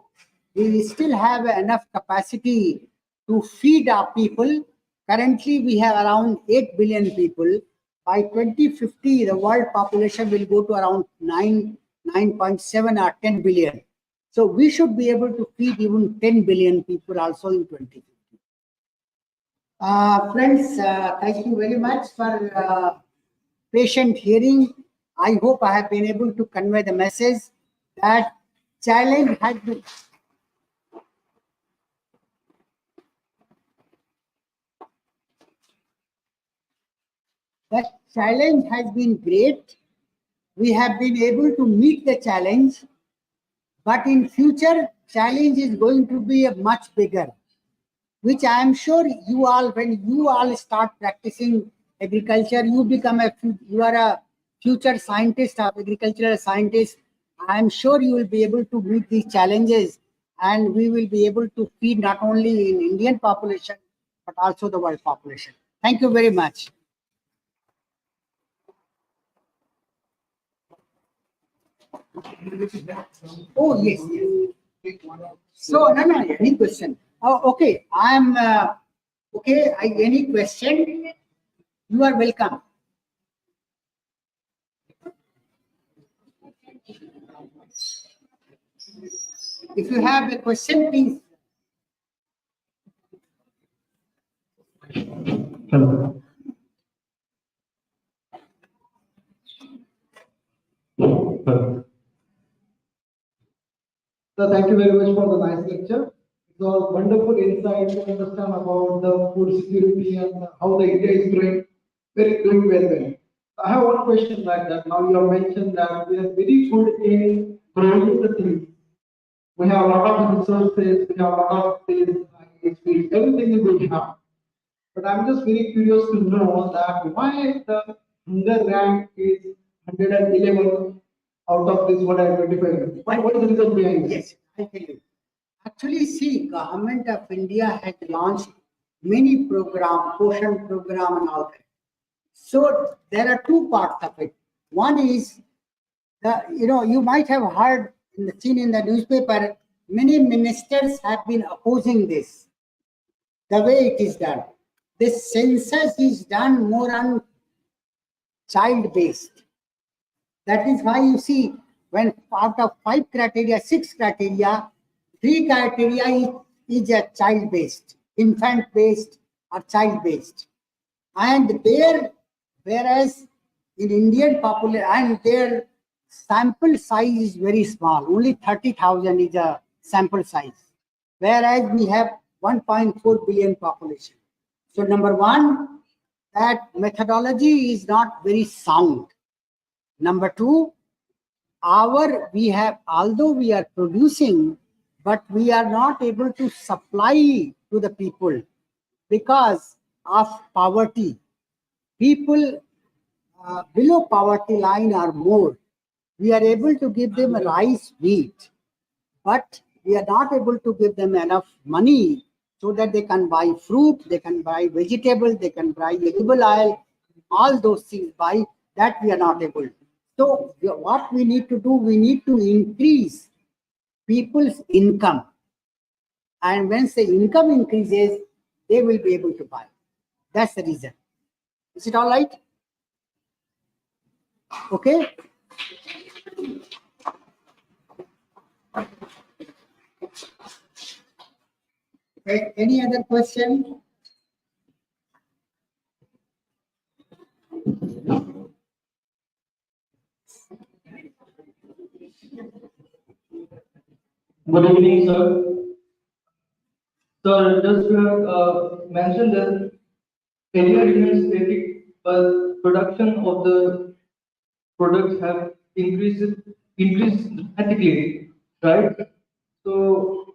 we still have enough capacity to feed our people. Currently, we have around 8 billion people. By 2050, the world population will go to around 9.7 or 10 billion. So we should be able to feed even 10 billion people also in 2050. Friends, thank you very much for patient hearing. I hope I have been able to convey the message that challenge has been great. We have been able to meet the challenge, but in future challenge is going to be a much bigger, which I am sure you all, when you all start practicing agriculture, you are a future scientist of agricultural scientist. I am sure you will be able to meet these challenges, and we will be able to feed not only in Indian population, but also the world population. Thank you very much. Oh, yes. So, no, any question? Oh, okay. I'm okay. Any question? You are welcome. If you have a question, please.
Hello. Hello.
So thank you very much for the nice lecture. It was wonderful insight to understand about the food security and how the India is doing very well. I have one question like that. Now you have mentioned that we are very good in growing the things. We have a lot of resources, we have a lot of things, everything is we have. But I'm just very curious to know that why the hunger rank is 111 out of this what I identified? What is the reason behind this?
Yes, I tell you. Actually, see, Government of India has launched many program, Poshan program and all that. So there are two parts of it. One is you might have heard seen in the newspaper, many ministers have been opposing this, the way it is done. This census is done more on child based. That is why you see, when out of 5 criteria, 6 criteria, 3 criteria is a child based, infant based or child based. And there, whereas in Indian population, and their sample size is very small, only 30,000 is a sample size, whereas we have 1.4 billion population. So number one, that methodology is not very sound. Number two, although we are producing, but we are not able to supply to the people because of poverty. People below poverty line are more. We are able to give them rice, wheat, but we are not able to give them enough money so that they can buy fruit, they can buy vegetables, they can buy edible oil, all those things buy, that we are not able. So what we need to do, we need to increase people's income. And once the income increases, they will be able to buy. That's the reason. Is it all right? Okay. Any other question?
Good evening, sir. Sir, just you have mentioned that area remains static, but production of the products have increased dramatically, right? So,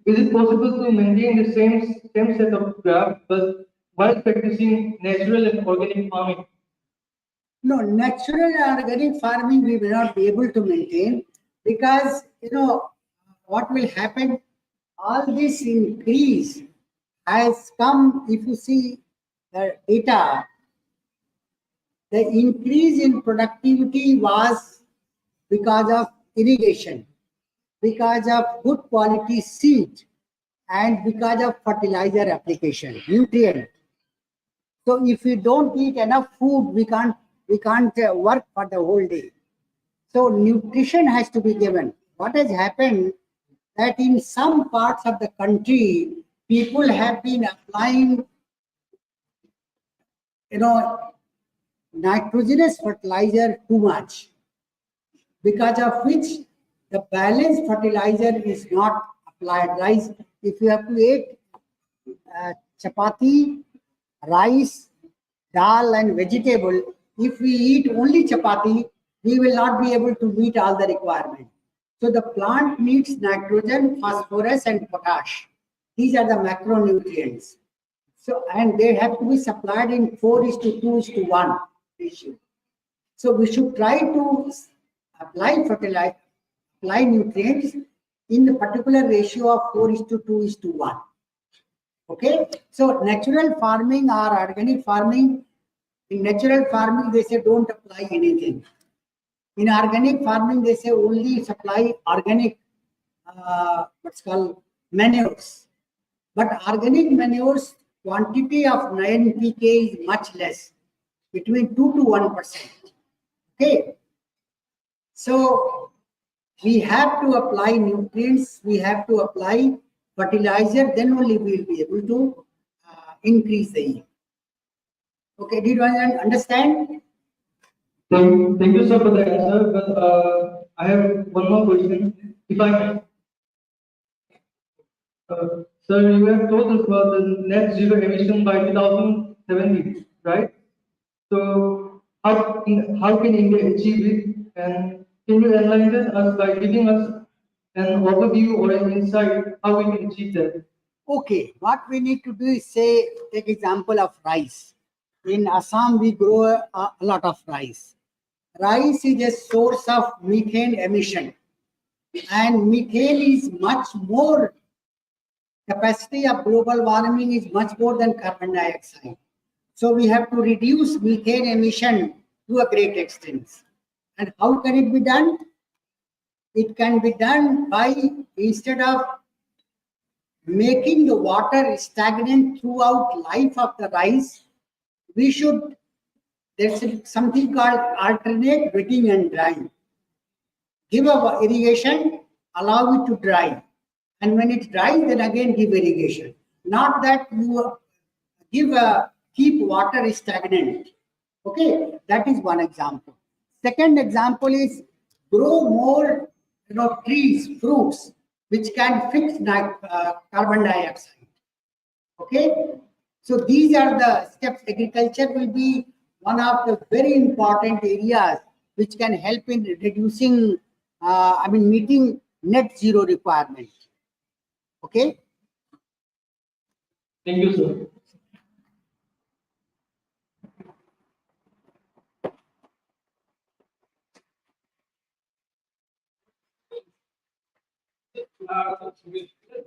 is it possible to maintain the same set of graph, but while practicing natural and organic farming?
No, natural organic farming we will not be able to maintain because what will happen, all this increase has come, if you see the data, the increase in productivity was because of irrigation, because of good quality seed, and because of fertilizer application, nutrient. So if we don't eat enough food, we can't work for the whole day. So nutrition has to be given. What has happened that in some parts of the country, people have been applying, nitrogenous fertilizer too much, because of which the balanced fertilizer is not applied. Rice, if you have to eat chapati, rice, dal and vegetable, if we eat only chapati, we will not be able to meet all the requirements. So the plant needs nitrogen, phosphorus and potash. These are the macronutrients. So, and they have to be supplied in 4:2:1 ratio. So we should try to apply fertilizer, apply nutrients in the particular ratio of 4:2:1. Okay, so natural farming or organic farming, in natural farming they say don't apply anything. In organic farming they say only supply organic what's called manures. But organic manures quantity of NPK is much less, between 2 to 1%. Okay, so we have to apply nutrients, we have to apply fertilizer, then only we will be able to increase the yield. Okay, did you understand?
Thank you, sir, for the answer. But I have one more question, if I may. Sir, you have told us about the net zero emission by 2070, right? So, how can India achieve it? And can you enlighten us by giving us an overview or an insight how we can achieve that?
Okay, what we need to do is take example of rice. In Assam, we grow a lot of rice. rice is a source of methane emission, and methane is much more, capacity of global warming is much more than carbon dioxide. So we have to reduce methane emission to a great extent. And how can it be done? It can be done by, instead of making the water stagnant throughout life of the rice, we should, there's something called alternate wetting and drying. Give a irrigation, allow it to dry. And when it dries, then again give irrigation. Not that you keep water stagnant. Okay, that is one example. Second example is grow more, trees, fruits, which can fix carbon dioxide. Okay, so these are the steps. Agriculture will be one of the very important areas which can help in reducing, meeting net zero requirement. Okay.
Thank you, sir.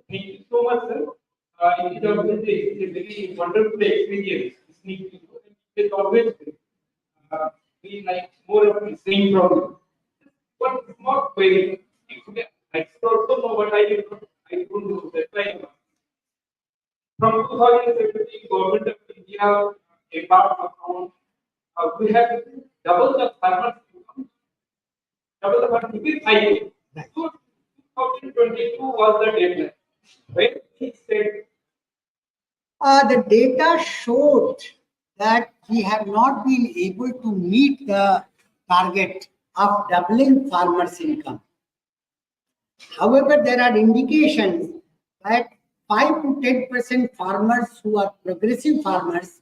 Thank you so much, sir. It is obviously a very wonderful experience. It's always we like more of the same problem. But it's not very. I also know what I don't know. That's why from 2017, government of India embarked upon we have double the farmers income, double the farmers with highway. So 2022 was the deadline. When he said
The data showed that we have not been able to meet the target of doubling farmers' income. However, there are indications that 5 to 10% farmers who are progressive farmers,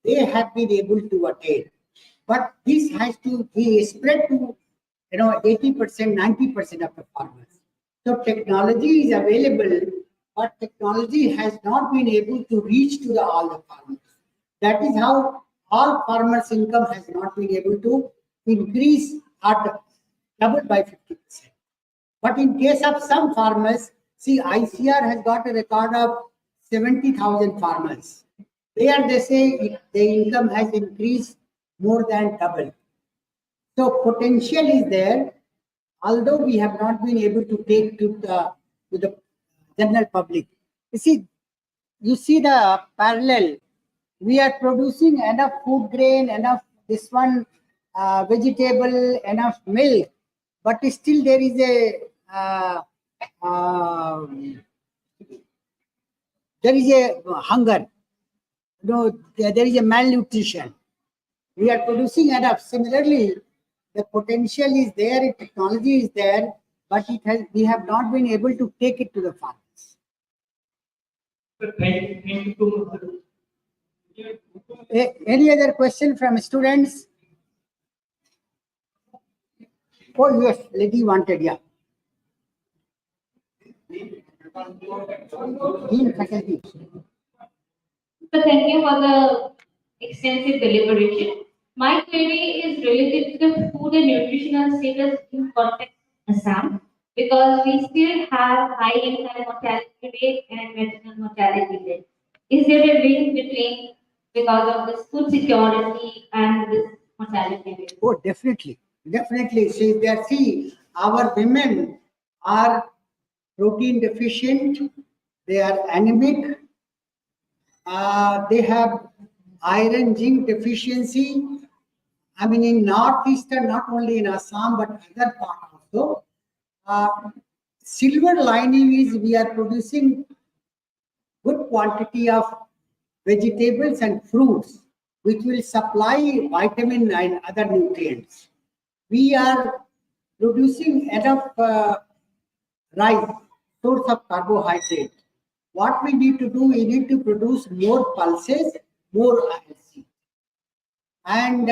they have been able to attain. But this has to be spread to 80%, 90% of the farmers. So technology is available, but technology has not been able to reach to all the farmers. That is how all farmers' income has not been able to increase or double by 50%. But in case of some farmers, see, ICR has got a record of 70,000 farmers. There they say the income has increased more than double. So potential is there, although we have not been able to take to the general public. You see the parallel. We are producing enough food grain, enough this one vegetable, enough milk, but still there is a hunger. There is a malnutrition. We are producing enough. Similarly, the potential is there, technology is there, but we have not been able to take it to the farmers.
thank you so much, sir.
Any other question from students? Oh yes, lady wanted, yeah. Dean faculty.
So thank you for the extensive deliberation. My query is related to the food and nutritional status in context of Assam, because we still have high infant mortality rate and maternal mortality rate. Is there a link between, because of this food security and this mortality rate?
Oh, definitely. Definitely. See, our women are protein deficient, they are anemic, they have iron zinc deficiency. In northeastern, not only in Assam, but other parts also. Silver lining is we are producing good quantity of vegetables and fruits, which will supply vitamin and other nutrients. We are producing enough rice, source of carbohydrate. What we need to do, we need to produce more pulses, more ILC. And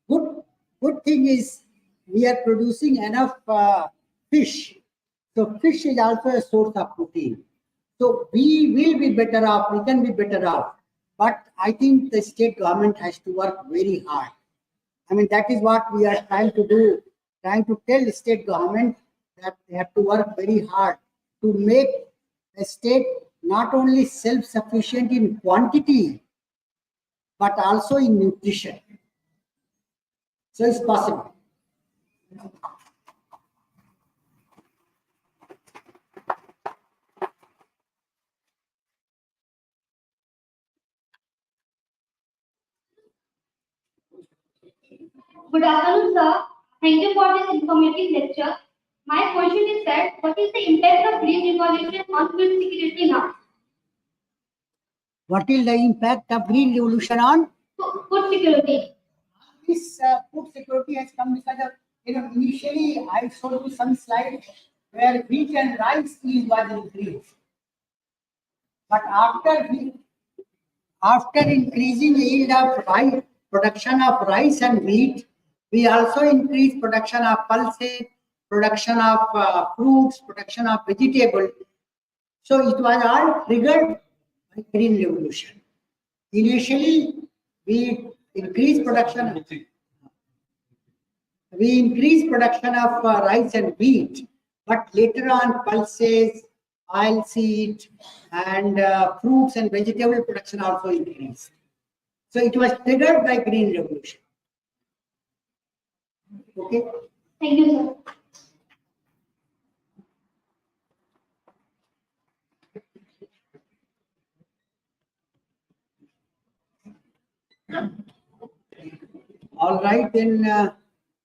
good thing is we are producing enough fish. So fish is also a source of protein. So we will be better off, we can be better off. But I think the state government has to work very hard. I mean, that is what we are trying to do, trying to tell the state government that they have to work very hard to make the state not only self-sufficient in quantity, but also in nutrition. So it's possible.
Good afternoon, sir. Thank you for this informative lecture. My question is that what is the impact of green revolution on food security now?
What is the impact of green revolution on?
Food security.
This food security has come because of, initially I showed you some slides where wheat and rice yield was increased. But after increasing yield of rice, production of rice and wheat, we also increased production of pulses, production of fruits, production of vegetable. So it was all triggered by green revolution. Initially, we increased production of rice and wheat, but later on pulses, oilseed, and fruits and vegetable production also increased. So it was triggered by green revolution. Okay.
Thank you, sir.
All right, then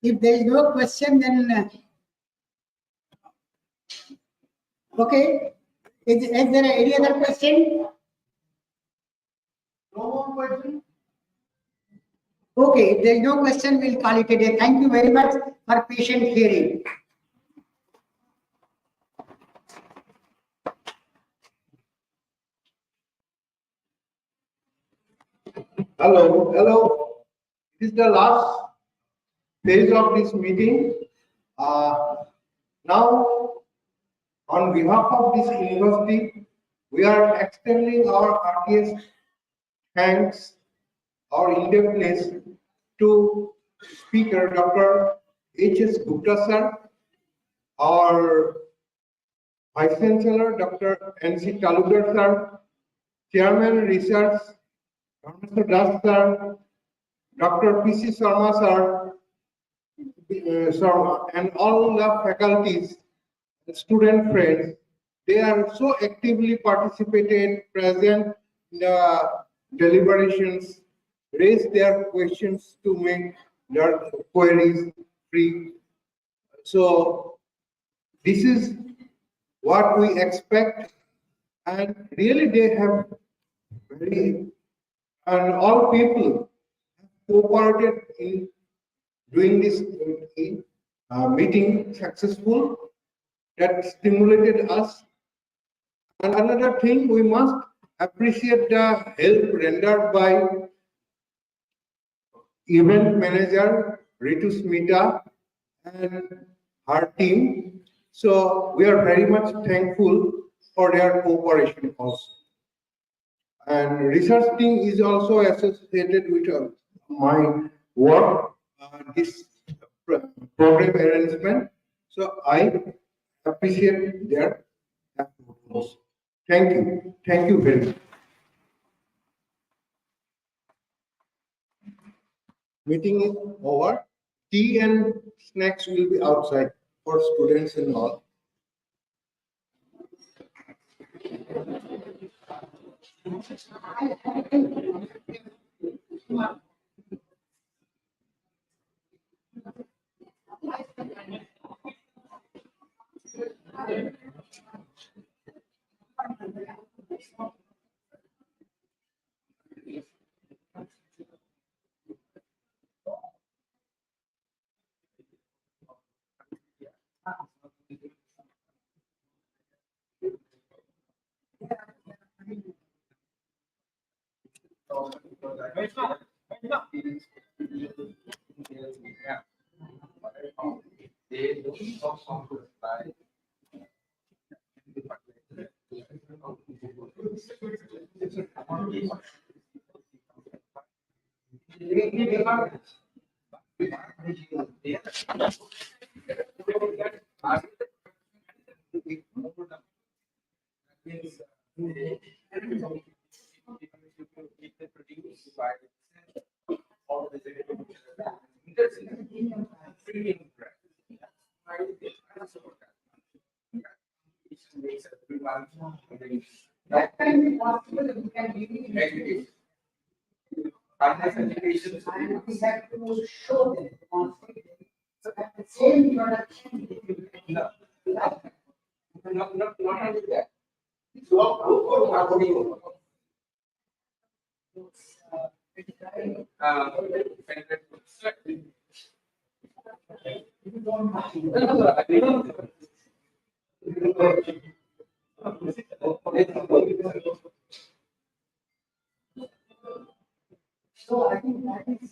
if there is no question, then okay. Is there any other question? No more question. Okay, if there is no question, we'll call it a day. Thank you very much for patient hearing.
Hello. This is the last phase of this meeting. Now, on behalf of this university, we are extending our heartiest thanks, our indebtedness to Speaker Dr. H.S Gupta sir, our Vice Chancellor Dr. N.C. Talukdar sir, Chairman Research Mr. Das sir, Dr. P.C. Sharma sir, and all the faculties, student friends. They are so actively participated, present in the deliberations, raise their questions to make their queries free. So this is what we expect, and really they have very, and all people cooperated in doing this meeting successful. That stimulated us. And another thing, we must appreciate the help rendered by event manager Ritu Smita and her team. So we are very much thankful for their cooperation also. And research team is also associated with my work, this program arrangement. So I appreciate their efforts. Thank you. Thank you very much. Meeting is over. Tea and snacks will be outside for students and all.
That can be possible, you can give me education. Finance education, we have to show them, demonstrate them. So at the same introduction, no, not only that. So, how do you? So I think that is.